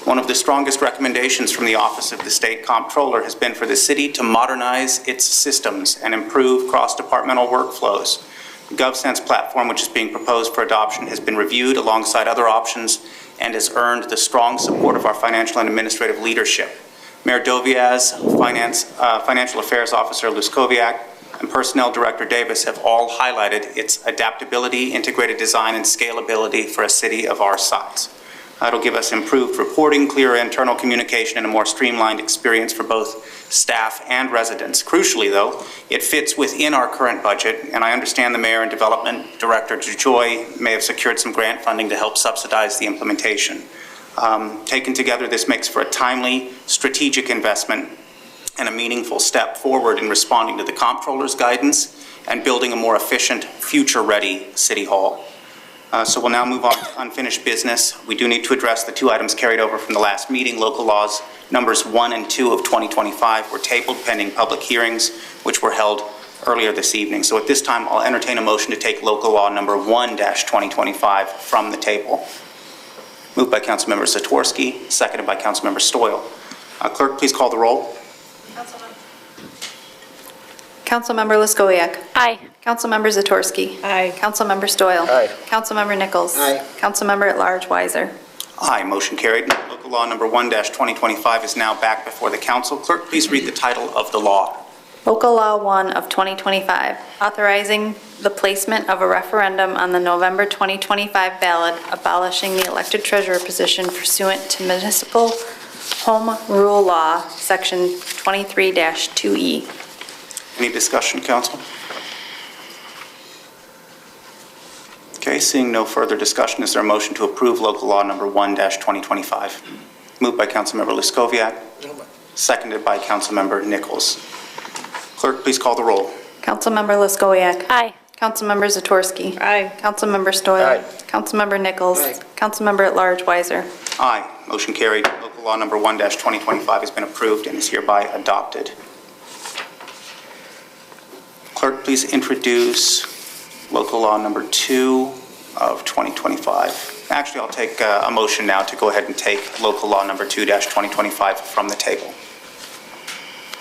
One of the strongest recommendations from the Office of the State Comptroller has been for the city to modernize its systems and improve cross-departmental workflows. The GovSense platform, which is being proposed for adoption, has been reviewed alongside other options and has earned the strong support of our financial and administrative leadership. Mayor Doviaz, Financial Affairs Officer Luskoviak, and Personnel Director Davis have all highlighted its adaptability, integrated design, and scalability for a city of our size. It'll give us improved reporting, clearer internal communication, and a more streamlined experience for both staff and residents. Crucially, though, it fits within our current budget, and I understand the Mayor and Development Director DeJoy may have secured some grant funding to help subsidize the implementation. Taken together, this makes for a timely, strategic investment and a meaningful step forward in responding to the Comptroller's guidance and building a more efficient, future-ready City Hall. So we'll now move on to unfinished business. We do need to address the two items carried over from the last meeting. Local laws numbers 1 and 2 of 2025 were tabled pending public hearings, which were held earlier this evening. So at this time, I'll entertain a motion to take local law number 1-2025 from the table. Moved by Councilmember Zatorsky, seconded by Councilmember Stoyl. Clerk, please call the roll. Councilmember Luskowiak. Aye. Councilmember Zatorsky. Aye. Councilmember Stoyl. Aye. Councilmember Nichols. Aye. Councilmember at Large Weiser. Aye, motion carried. Local law number 1-2025 is now back before the council. Clerk, please read the title of the law. Local Law 1 of 2025, authorizing the placement of a referendum on the November 2025 ballot abolishing the elected treasurer position pursuant to Municipal Home Rule Law, Section 23-2E. Any discussion, council? Okay, seeing no further discussion, is there a motion to approve local law number 1-2025? Moved by Councilmember Luskowiak, seconded by Councilmember Nichols. Clerk, please call the roll. Councilmember Luskowiak. Aye. Councilmember Zatorsky. Aye. Councilmember Stoyl. Aye. Councilmember Nichols. Aye. Councilmember at Large Weiser. Aye, motion carried. Local law number 1-2025 has been approved and is hereby adopted. Clerk, please introduce local law number 2 of 2025. Actually, I'll take a motion now to go ahead and take local law number 2-2025 from the table.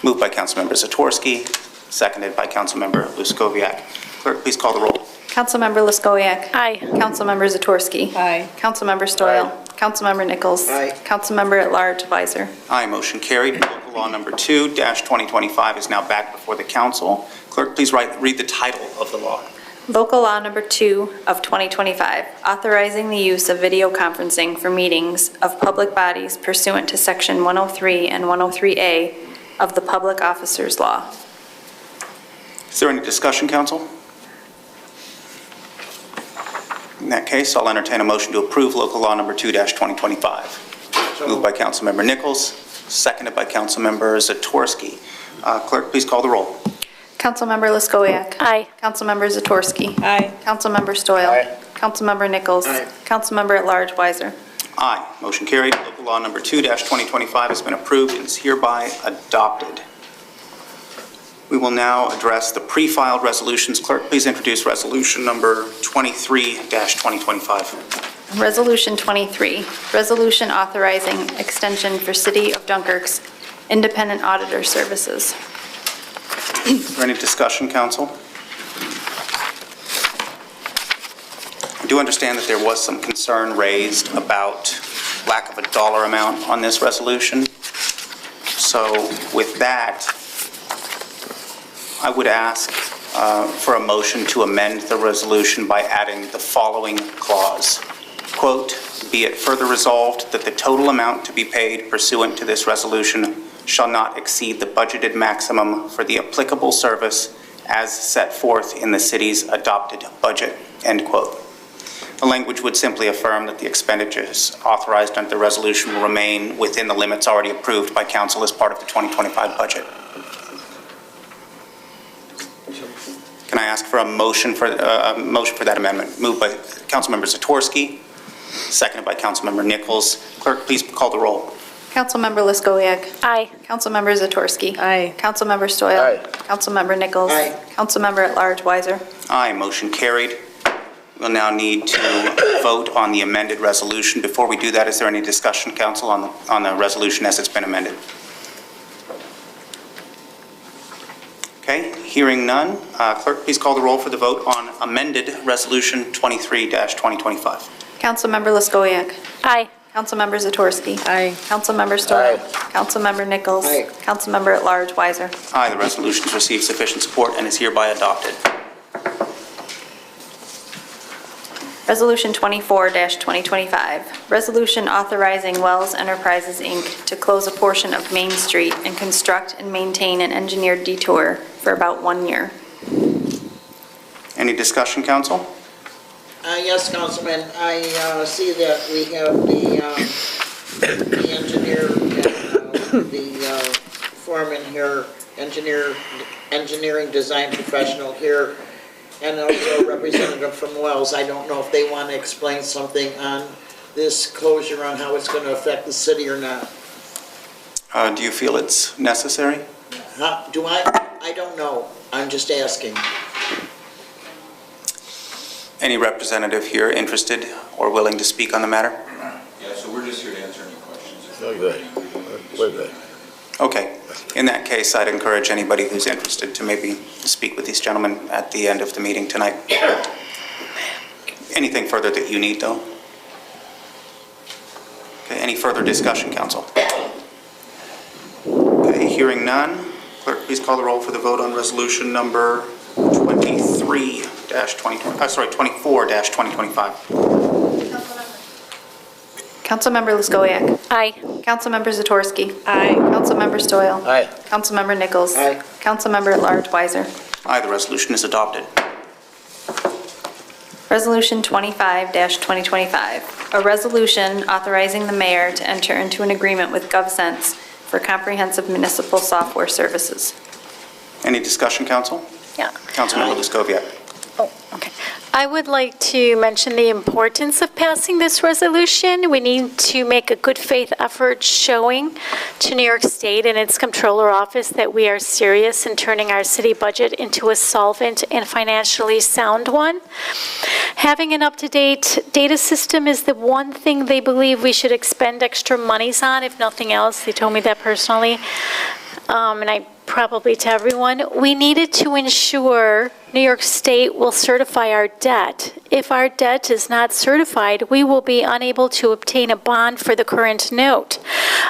Moved by Councilmember Zatorsky, seconded by Councilmember Luskowiak. Clerk, please call the roll. Councilmember Luskowiak. Aye. Councilmember Zatorsky. Aye. Councilmember Stoyl. Aye. Councilmember Nichols. Aye. Councilmember at Large Weiser. Aye, motion carried. Local law number 2-2025 is now back before the council. Clerk, please read the title of the law. Local Law Number 2 of 2025, authorizing the use of video conferencing for meetings of public bodies pursuant to Section 103 and 103A of the Public Officers Law. Is there any discussion, council? In that case, I'll entertain a motion to approve local law number 2-2025. Moved by Councilmember Nichols, seconded by Councilmember Zatorsky. Clerk, please call the roll. Councilmember Luskowiak. Aye. Councilmember Zatorsky. Aye. Councilmember Stoyl. Aye. Councilmember Nichols. Aye. Councilmember at Large Weiser. Aye, motion carried. Local law number 2-2025 has been approved and is hereby adopted. We will now address the pre-filed resolutions. Clerk, please introduce resolution number 23-2025. Resolution 23, resolution authorizing extension for City of Dunkirk's independent auditor services. Is there any discussion, council? I do understand that there was some concern raised about lack of a dollar amount on this resolution. So with that, I would ask for a motion to amend the resolution by adding the following clause. Quote, "Be it further resolved that the total amount to be paid pursuant to this resolution shall not exceed the budgeted maximum for the applicable service as set forth in the city's adopted budget," end quote. The language would simply affirm that the expenditures authorized under the resolution will remain within the limits already approved by council as part of the 2025 budget. Can I ask for a motion for that amendment? Moved by Councilmember Zatorsky, seconded by Councilmember Nichols. Clerk, please call the roll. Councilmember Liskowiak. Aye. Councilmember Zatorsky. Aye. Councilmember Stoyl. Aye. Councilmember Nichols. Aye. Councilmember at Large Weiser. Aye, motion carried. We'll now need to vote on the amended resolution. Before we do that, is there any discussion, council, on the resolution as it's been amended? Okay, hearing none. Clerk, please call the roll for the vote on amended Resolution 23-2025. Councilmember Liskowiak. Aye. Councilmember Zatorsky. Aye. Councilmember Stoyl. Aye. Councilmember Nichols. Aye. Councilmember at Large Weiser. Aye, the resolution has received sufficient support and is hereby adopted. Resolution 24-2025, resolution authorizing Wells Enterprises, Inc. to close a portion of Main Street and construct and maintain an engineered detour for about 1 year. Any discussion, council? Yes, Councilman, I see that we have the engineer and the foreman here, engineering design professional here, and also a representative from Wells. I don't know if they want to explain something on this closure, on how it's going to affect the city or not. Do you feel it's necessary? Do I? I don't know. I'm just asking. Any representative here interested or willing to speak on the matter? Yeah, so we're just here to answer any questions. No good. We're good. Okay. In that case, I'd encourage anybody who's interested to maybe speak with these gentlemen at the end of the meeting tonight. Anything further that you need, though? Okay, any further discussion, council? Okay, hearing none. Clerk, please call the roll for the vote on resolution number 24-2025. Councilmember Liskowiak. Aye. Councilmember Zatorsky. Aye. Councilmember Stoyl. Aye. Councilmember Nichols. Aye. Councilmember at Large Weiser. Aye, the resolution is adopted. Resolution 25-2025, a resolution authorizing the mayor to enter into an agreement with GovSense for comprehensive municipal software services. Any discussion, council? Yeah. Councilmember Liskowiak. Oh, okay. I would like to mention the importance of passing this resolution. We need to make a good faith effort showing to New York State and its comptroller office that we are serious in turning our city budget into a solvent and financially sound one. Having an up-to-date data system is the one thing they believe we should expend extra monies on, if nothing else. They told me that personally. And I probably to everyone, we needed to ensure New York State will certify our debt. If our debt is not certified, we will be unable to obtain a bond for the current note,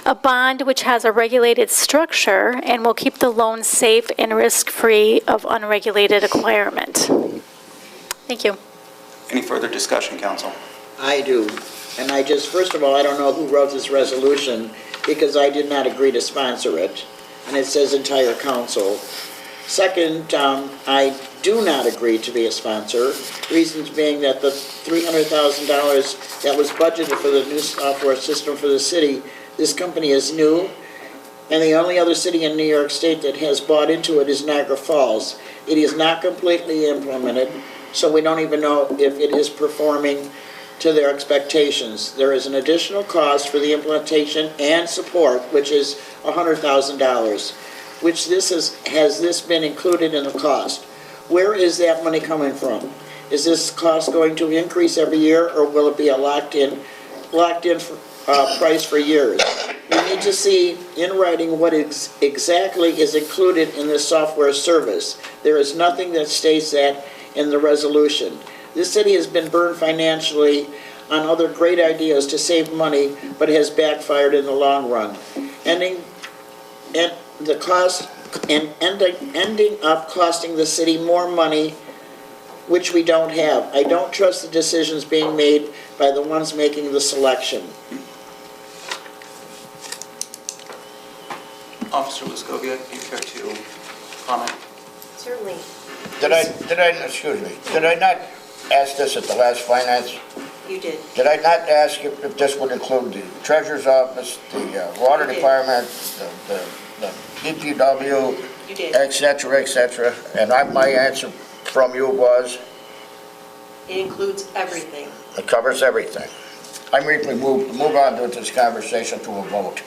a bond which has a regulated structure and will keep the loan safe and risk-free of unregulated acquirement. Thank you. Any further discussion, council? I do. And I just, first of all, I don't know who wrote this resolution because I did not agree to sponsor it. And it says entire council. Second, I do not agree to be a sponsor, reasons being that the $300,000 that was budgeted for the new software system for the city, this company is new, and the only other city in New York State that has bought into it is Niagara Falls. It is not completely implemented, so we don't even know if it is performing to their expectations. There is an additional cost for the implementation and support, which is $100,000, which has this been included in the cost? Where is that money coming from? Is this cost going to increase every year, or will it be a locked-in price for years? We need to see in writing what exactly is included in this software service. There is nothing that states that in the resolution. This city has been burned financially on other great ideas to save money, but has backfired in the long run. Ending up costing the city more money, which we don't have. I don't trust the decisions being made by the ones making the selection. Officer Liskowiak, do you care to comment? Certainly. Excuse me, did I not ask this at the last finance? You did. Did I not ask if this would include the treasurer's office, the water department, the DPW, You did. et cetera, and my answer from you was, It includes everything. it covers everything. I briefly move on to this conversation to a vote.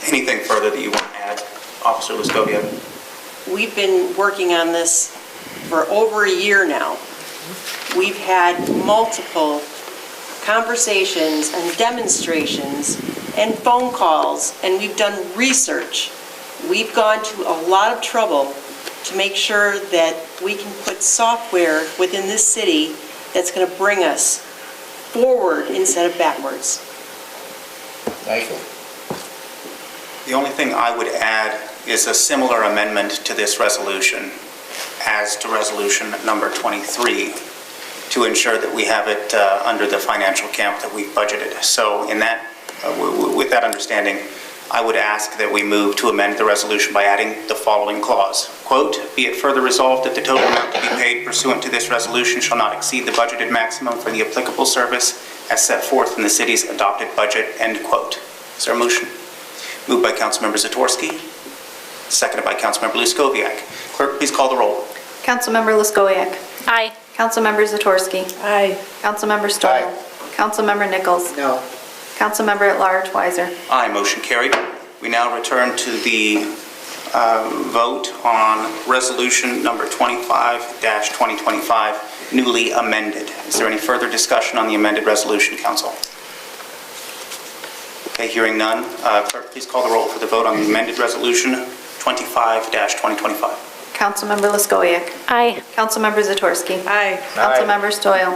Anything further that you want to add, Officer Luskoviak? We've been working on this for over a year now. We've had multiple conversations and demonstrations and phone calls, and we've done research. We've gone to a lot of trouble to make sure that we can put software within this city that's going to bring us forward instead of backwards. Thank you. The only thing I would add is a similar amendment to this resolution as to resolution number 23 to ensure that we have it under the financial camp that we've budgeted. So in that, with that understanding, I would ask that we move to amend the resolution by adding the following clause. Quote, "Be it further resolved that the total amount to be paid pursuant to this resolution shall not exceed the budgeted maximum for the applicable service as set forth in the city's adopted budget," end quote. Is there a motion? Moved by Councilmember Zatorsky, seconded by Councilmember Luskoviak. Clerk, please call the roll. Councilmember Luskowiak. Aye. Councilmember Zatorsky. Aye. Councilmember Stoyl. Aye. Councilmember Nichols. No. Councilmember at Large Weiser. Aye, motion carried. We now return to the vote on resolution number 25-2025, newly amended. Is there any further discussion on the amended resolution, Council? Okay, hearing none. Clerk, please call the roll for the vote on the amended resolution 25-2025. Councilmember Luskowiak. Aye. Councilmember Zatorsky. Aye. Councilmember Stoyl.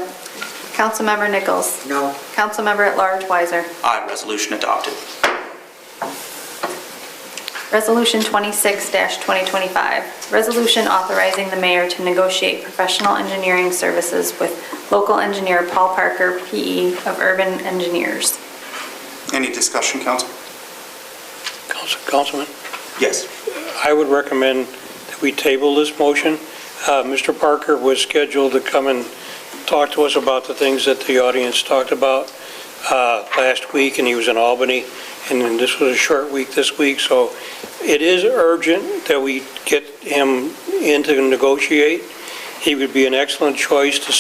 Councilmember Nichols. No. Councilmember at Large Weiser. Aye, resolution adopted. Resolution 26-2025, resolution authorizing the mayor to negotiate professional engineering services with local engineer Paul Parker, P.E. of Urban Engineers. Any discussion, Council? Councilman, Yes. I would recommend that we table this motion. Mr. Parker was scheduled to come and talk to us about the things that the audience talked about last week, and he was in Albany, and then this was a short week this week, so it is urgent that we get him in to negotiate. He would be an excellent choice to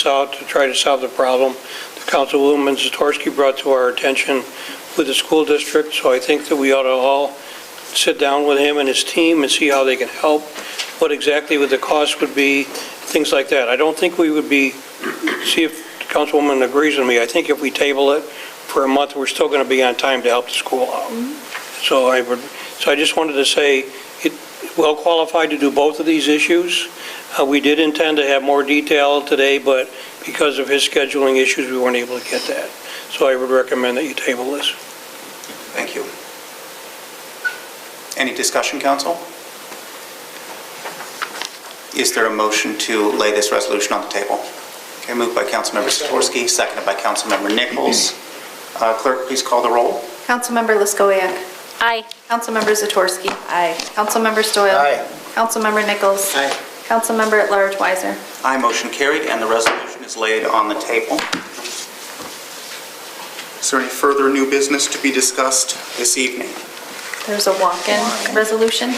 try to solve the problem that Councilwoman Zatorsky brought to our attention with the school district, so I think that we ought to all sit down with him and his team and see how they can help, what exactly the cost would be, things like that. I don't think we would be, see if the Councilwoman agrees with me, I think if we table it for a month, we're still going to be on time to help the school out. So I just wanted to say, well qualified to do both of these issues. We did intend to have more detail today, but because of his scheduling issues, we weren't able to get that. So I would recommend that you table this. Thank you. Any discussion, Council? Is there a motion to lay this resolution on the table? Okay, moved by Councilmember Zatorsky, seconded by Councilmember Nichols. Clerk, please call the roll. Councilmember Luskowiak. Aye. Councilmember Zatorsky. Aye. Councilmember Stoyl. Aye. Councilmember Nichols. Aye. Councilmember at Large Weiser. Aye, motion carried, and the resolution is laid on the table. Is there any further new business to be discussed this evening? There's a walk-in resolution.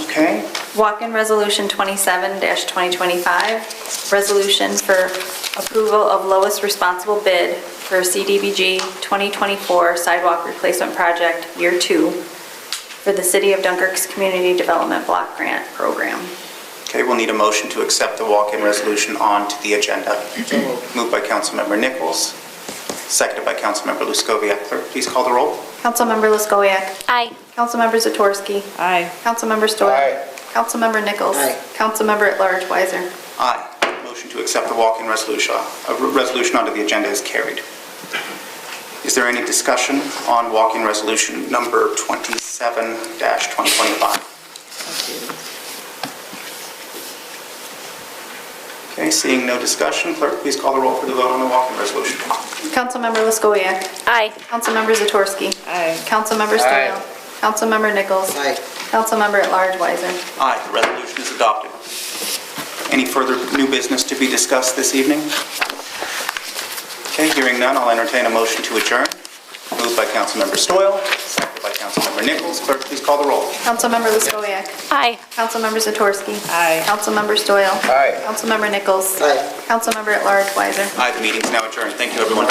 Okay. Walk-in Resolution 27-2025, resolution for approval of lowest responsible bid for CDBG 2024 sidewalk replacement project, year 2, for the City of Dunkirk's Community Development Block Grant Program. Okay, we'll need a motion to accept the walk-in resolution onto the agenda. Moved by Councilmember Nichols, seconded by Councilmember Luskoviak. Clerk, please call the roll. Councilmember Luskowiak. Aye. Councilmember Zatorsky. Aye. Councilmember Stoyl. Aye. Councilmember Nichols. Aye. Councilmember at Large Weiser. Aye. Motion to accept the walk-in resolution onto the agenda is carried. Is there any discussion on walk-in resolution number 27-2025? Okay, seeing no discussion, clerk, please call the roll for the vote on the walk-in resolution. Councilmember Luskowiak. Aye. Councilmember Zatorsky. Aye. Councilmember Stoyl. Councilmember Nichols. Aye. Councilmember at Large Weiser. Aye, the resolution is adopted. Any further new business to be discussed this evening? Okay, hearing none, I'll entertain a motion to adjourn. Moved by Councilmember Stoyl, seconded by Councilmember Nichols. Clerk, please call the roll. Councilmember Luskowiak. Aye. Councilmember Zatorsky. Aye. Councilmember Stoyl. Aye. Councilmember Nichols. Aye. Councilmember at Large Weiser. Aye, the meeting's now adjourned. Thank you, everyone.